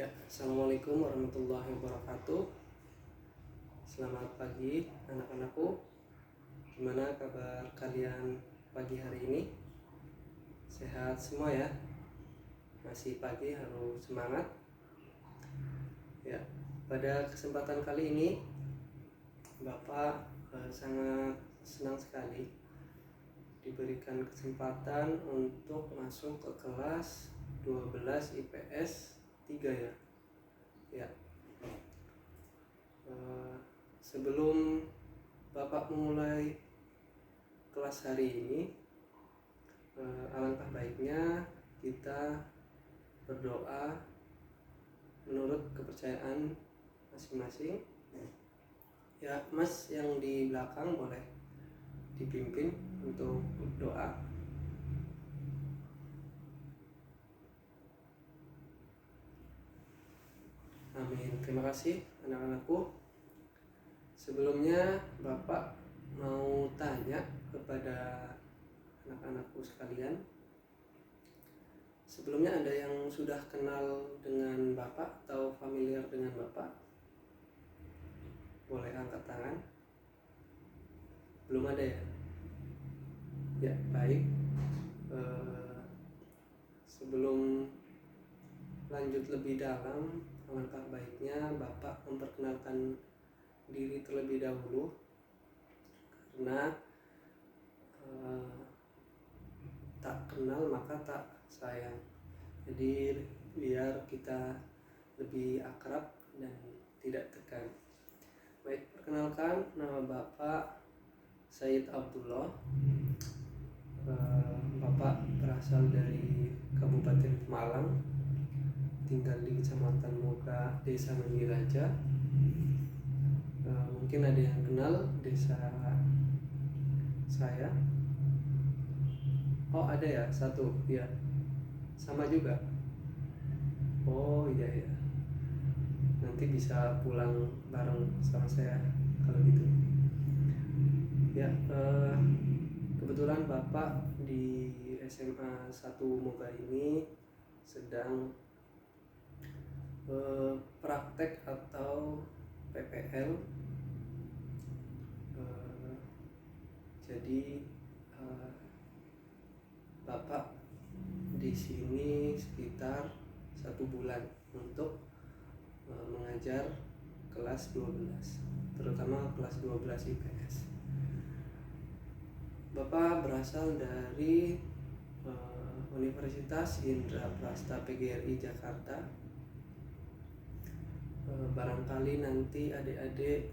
Ya, assalamualaikum warahmatullahi wabarakatuh. Selamat pagi anak-anakku. Gimana kabar kalian pagi hari ini? Sehat semua ya? Masih pagi harus semangat. Ya, pada kesempatan kali ini Bapak sangat senang sekali diberikan kesempatan untuk masuk ke kelas 12 IPS 3 ya. Ya. Sebelum Bapak memulai kelas hari ini, alangkah baiknya kita berdoa menurut kepercayaan masing-masing. Ya, Mas yang di belakang boleh dipimpin untuk doa. Amin. Terima kasih anak-anakku. Sebelumnya Bapak mau tanya kepada anak-anakku sekalian. Sebelumnya ada yang sudah kenal dengan Bapak atau familiar dengan Bapak? Boleh angkat tangan. Belum ada ya? Ya, baik. Sebelum lanjut lebih dalam, alangkah baiknya Bapak memperkenalkan diri terlebih dahulu, karena tak kenal maka tak sayang. Jadi biar kita lebih akrab dan tidak tegang. Baik, perkenalkan, nama Bapak Said Abdullah. Bapak berasal dari Kabupaten Malang, tinggal di Kecamatan Moga, Desa Mangiraja. Mungkin ada yang kenal desa saya. Oh, ada ya, satu ya, sama juga. Oh iya ya, nanti bisa pulang bareng sama saya kalau gitu ya. Kebetulan Bapak di SMA 1 Moga ini sedang praktek atau PPL. Jadi Bapak di sini sekitar 1 bulan untuk mengajar kelas 12, terutama kelas 12 IPS. Bapak berasal dari Universitas Indraprasta PGRI Jakarta. Barangkali nanti adik-adik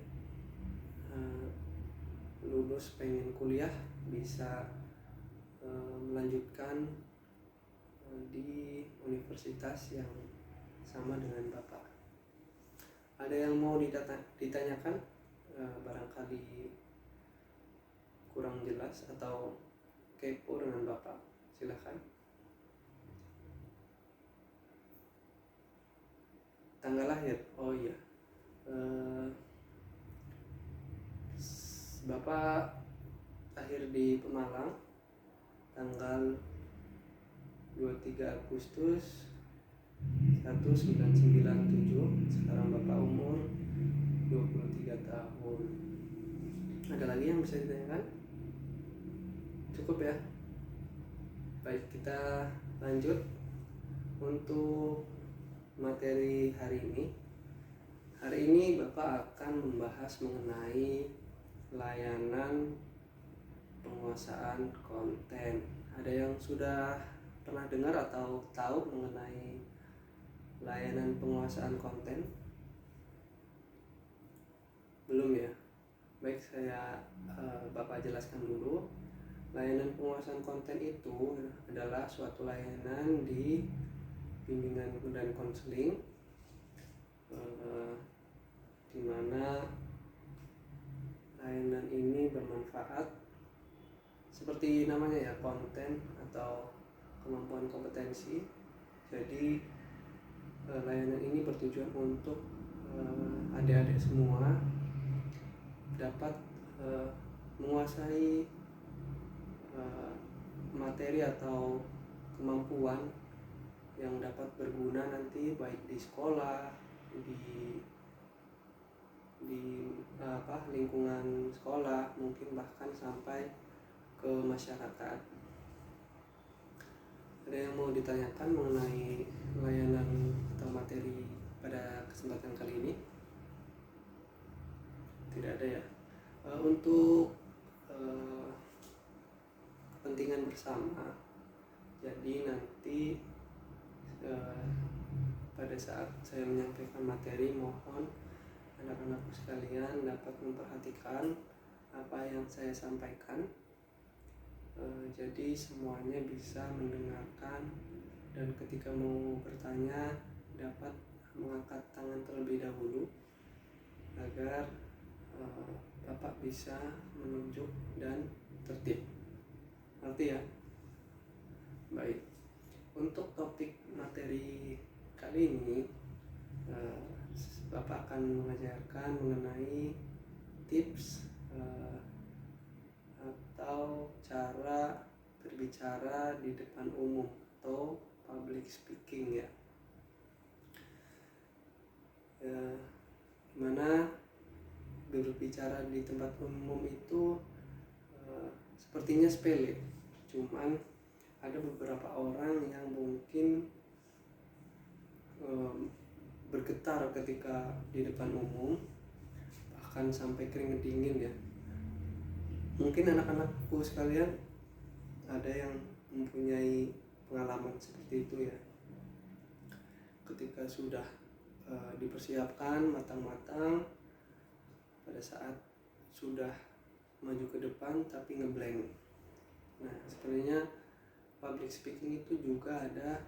lulus pengen kuliah bisa melanjutkan di universitas yang sama dengan Bapak. Ada yang mau ditanyakan? Barangkali kurang jelas atau kepo dengan Bapak, silakan. Tanggal lahir? Oh iya, Bapak lahir di Pemalang tanggal 23 Agustus 1997. Sekarang Bapak umur 23 tahun. Ada lagi yang bisa ditanyakan? Cukup ya? Baik, kita lanjut untuk materi hari ini. Hari ini Bapak akan membahas mengenai layanan penguasaan konten. Ada yang sudah pernah dengar atau tahu mengenai layanan penguasaan konten? Belum ya? Baik, saya Bapak jelaskan dulu. Layanan penguasaan konten itu adalah suatu layanan di bimbingan dan konseling, di mana layanan ini bermanfaat seperti namanya ya, konten atau kemampuan kompetensi. Jadi layanan ini bertujuan untuk adik-adik semua dapat menguasai materi atau kemampuan yang dapat berguna nanti baik di sekolah, di lingkungan sekolah, mungkin bahkan sampai ke masyarakat. Ada yang mau ditanyakan mengenai layanan atau materi pada kesempatan kali ini? Tidak ada ya. Untuk kepentingan bersama, jadi nanti pada saat saya menyampaikan materi, mohon anak-anakku sekalian dapat memperhatikan apa yang saya sampaikan. Jadi semuanya bisa mendengarkan, dan ketika mau bertanya dapat mengangkat tangan terlebih dahulu agar Bapak bisa menunjuk dan tertib. Ngerti ya? Baik. Untuk topik materi kali ini, Bapak akan mengajarkan mengenai tips atau cara berbicara di depan umum atau public speaking ya. Gimana berbicara di tempat umum itu sepertinya sepele, cuman ada beberapa orang yang mungkin bergetar ketika di depan umum, bahkan sampai keringet dingin ya. Mungkin anak-anakku sekalian ada yang mempunyai pengalaman seperti itu ya, ketika sudah dipersiapkan matang-matang, pada saat sudah maju ke depan tapi ngeblank. Nah, sebenarnya public speaking itu juga ada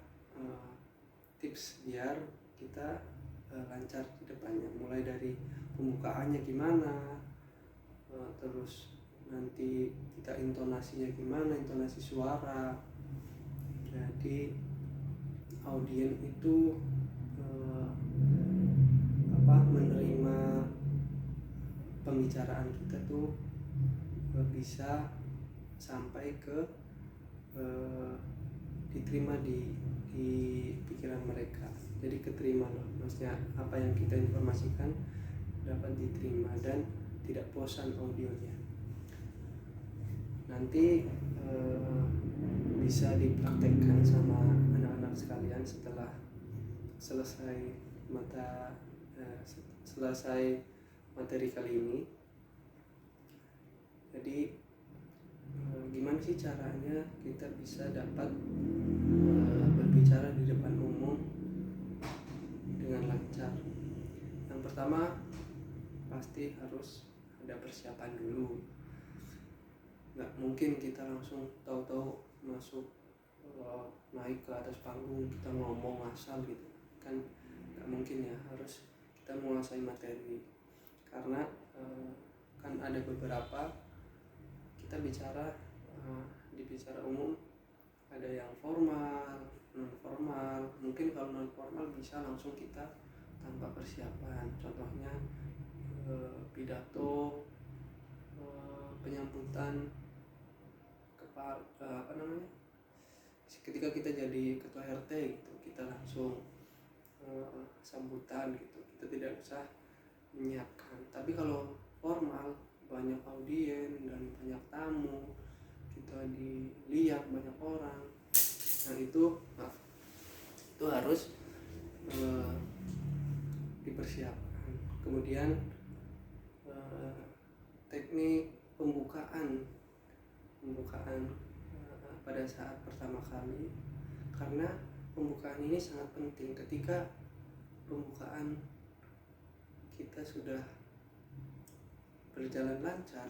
tips biar kita lancar di depannya, mulai dari pembukaannya gimana, terus nanti kita intonasinya gimana, intonasi suara. Jadi audien itu menerima pembicaraan kita tuh bisa sampai ke diterima di pikiran mereka. Jadi keterima loh, maksudnya apa yang kita informasikan dapat diterima dan tidak bosan audionya. Nanti bisa dipraktekkan sama anak-anak sekalian setelah selesai materi kali ini. Jadi gimana sih caranya kita bisa dapat berbicara di depan umum dengan lancar? Yang pertama pasti harus ada persiapan dulu. Nggak mungkin kita langsung tahu-tahu masuk naik ke atas panggung kita ngomong asal gitu kan, nggak mungkin ya. Harus kita menguasai materi, karena kan ada beberapa kita bicara di bicara umum, ada yang formal, non formal. Mungkin kalau non formal bisa langsung kita tanpa persiapan, contohnya pidato penyambutan ketika kita jadi ketua RT gitu, kita langsung sambutan gitu, kita tidak usah menyiapkan. Tapi kalau formal, banyak audien dan banyak tamu, kita dilihat banyak orang, nah itu harus dipersiapkan. Kemudian teknik pembukaan pada saat pertama kali, karena pembukaan ini sangat penting. Ketika pembukaan kita sudah berjalan lancar,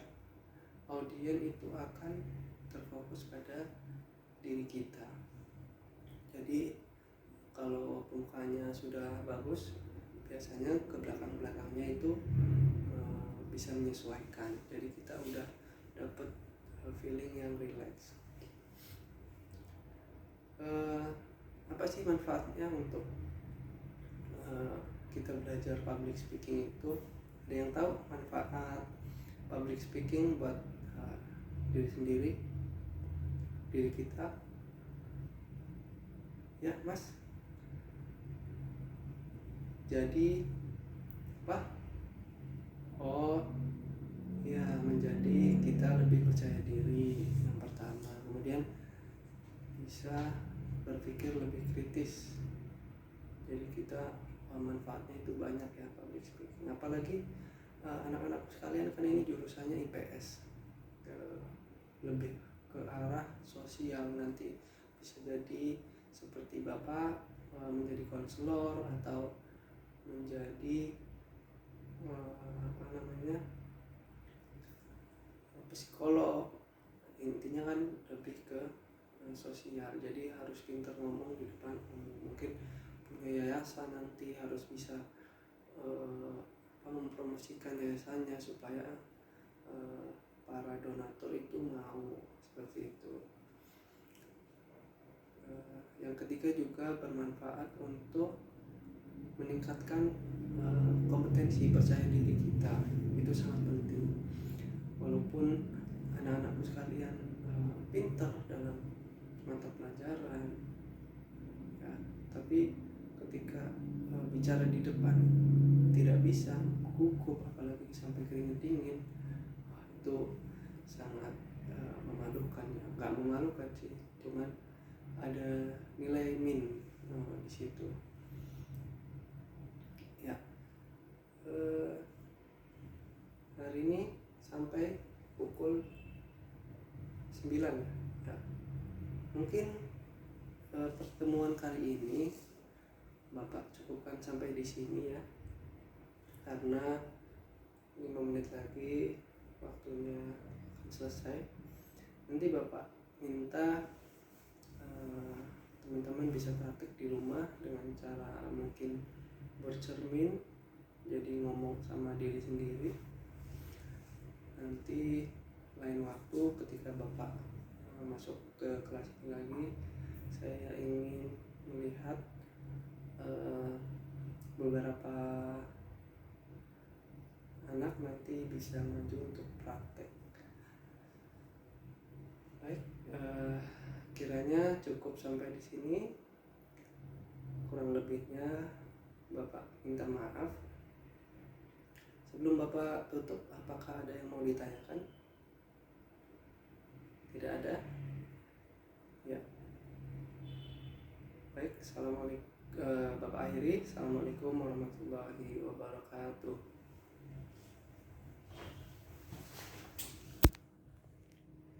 audien itu akan terfokus pada diri kita. Jadi kalau pembukaannya sudah bagus, biasanya ke belakang-belakangnya itu bisa menyesuaikan. Jadi kita udah dapet feeling yang relax. Apa sih manfaatnya untuk kita belajar public speaking itu? Ada yang tahu manfaat public speaking buat diri sendiri, diri kita? Ya, Mas, jadi apa? Oh ya, menjadi kita lebih percaya diri yang pertama, kemudian bisa berpikir lebih kritis. Jadi kita manfaatnya itu banyak ya public speaking, apalagi anak-anak sekalian kan ini jurusannya IPS, lebih ke arah sosial. Nanti bisa jadi seperti Bapak menjadi konselor atau menjadi apa namanya, psikolog. Intinya kan lebih ke sosial, jadi harus pintar ngomong di depan mungkin punya yayasan, nanti harus bisa mempromosikan yayasannya supaya para donatur itu mau, seperti itu. Yang ketiga juga bermanfaat untuk meningkatkan kompetensi percaya diri kita, itu sangat penting. Walaupun anak-anakku sekalian pintar dalam mata pelajaran ya, tapi ketika bicara di depan tidak bisa, gugup, apalagi sampai keringet dingin, itu sangat memalukan ya. Nggak memalukan sih, cuman ada nilai min di situ ya. Hari ini sampai pukul 9 ya. Mungkin pertemuan kali ini Bapak cukupkan sampai di sini ya, karena 5 menit lagi waktunya akan selesai. Nanti Bapak minta teman-teman bisa praktik di rumah dengan cara mungkin bercermin, jadi ngomong sama diri sendiri. Nanti lain waktu ketika Bapak masuk ke kelas ini lagi, saya ingin melihat beberapa anak nanti bisa maju untuk praktek. Baik, kiranya cukup sampai di sini. Kurang lebihnya Bapak minta maaf. Sebelum Bapak tutup, apakah ada yang mau ditanyakan? Tidak ada? Ya. Baik, Assalamualaikum. Bapak akhiri. Assalamualaikum warahmatullahi wabarakatuh.